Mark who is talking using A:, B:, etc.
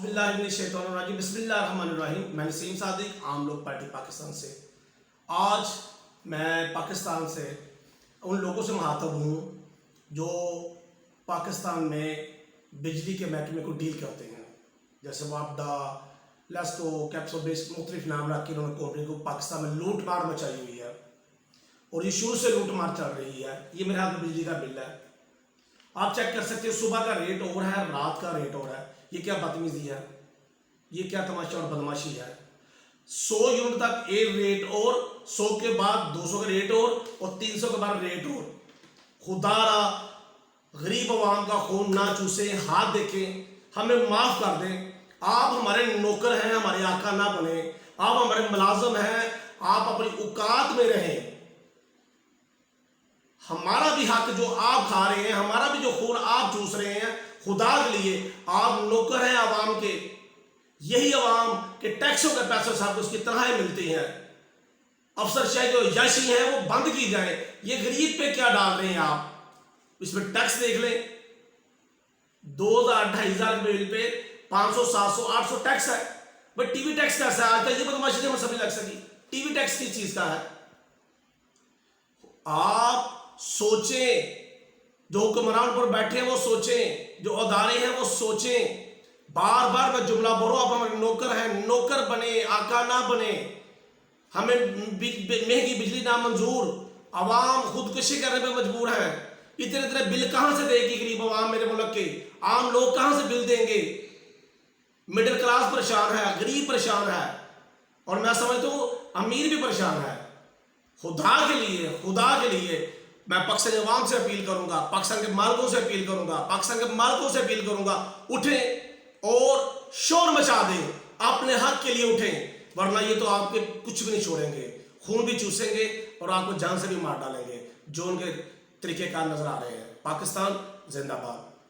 A: औज़ुबिल्लाहिमिनश्शैतानिर्रजीम बिस्मिल्लाहिर्रहमानिर्रहीम। मैं नसीम सादिक, आम लोग पार्टी पाकिस्तान से। आज मैं पाकिस्तान से उन लोगों से मुखातब हूँ जो पाकिस्तान में बिजली के महकमे को डील करते हैं, जैसे वापडा, लेस्को, कैप्सो बेस मुख्तलिफ नाम रख के इन्होंने कंपनी को पाकिस्तान में लूट मार मचाई हुई है और ये शुरू से लूट मार चल रही है। ये मेरे हाथ में बिजली का बिल है, आप चेक कर सकते हैं। सुबह का रेट और है, रात का रेट और है। ये क्या बदतमीजी है, ये क्या तमाशा और बदमाशी है। 100 यूनिट तक एक रेट और 100 के बाद 200 का रेट और 300 के बाद रेट और। खुदारा गरीब आवाम का खून ना चूसे, हाथ देखें, हमें माफ कर दें। आप हमारे नौकर हैं, हमारे आका ना बने। आप हमारे मुलाजिम हैं, आप अपनी औकात में रहें। हमारा भी हक जो आप खा रहे हैं, हमारा भी जो खून आप चूस रहे हैं, खुदा के लिए आप नौकर हैं आवाम के। यही आवाम के टैक्सों के पैसे साहब उसकी तनख्वाहें मिलती हैं। अफसरशाही जो याशी है वो बंद की जाए। ये गरीब पे क्या डाल रहे हैं आप, इसमें टैक्स देख लें। 2000-2500 के बिल पे 500, 700, 800 टैक्स है। भाई टीवी टैक्स कैसा है आजकल, ये बदमाशी नहीं समझ लग सकी। टीवी टैक्स किस चीज का है? आप सोचें, जो हुक्मरान पर बैठे हैं वो सोचें, जो अदारे हैं वो सोचें। बार बार मैं जुमला बोलो, आप हमारे नौकर हैं, नौकर बने, आका ना बने। हमें महंगी बिजली ना मंजूर, आवाम खुदकुशी करने पे मजबूर है। इतने इतने बिल कहां से देगी गरीब आवाम, मेरे मुल्क के आम लोग कहां से बिल देंगे? मिडिल क्लास परेशान है, गरीब परेशान है, और मैं समझता हूं अमीर भी परेशान है। खुदा के लिए मैं पाकिस्तान अवाम से अपील करूंगा, पाकिस्तान के मालिकों से अपील करूंगा, पाकिस्तान के मालिकों से अपील करूंगा, उठें और शोर मचा दें, अपने हक के लिए उठें, वरना ये तो आपके कुछ भी नहीं छोड़ेंगे, खून भी चूसेंगे और आपको जान से भी मार डालेंगे, जो उनके तरीकेकार नजर आ रहे हैं। पाकिस्तान जिंदाबाद।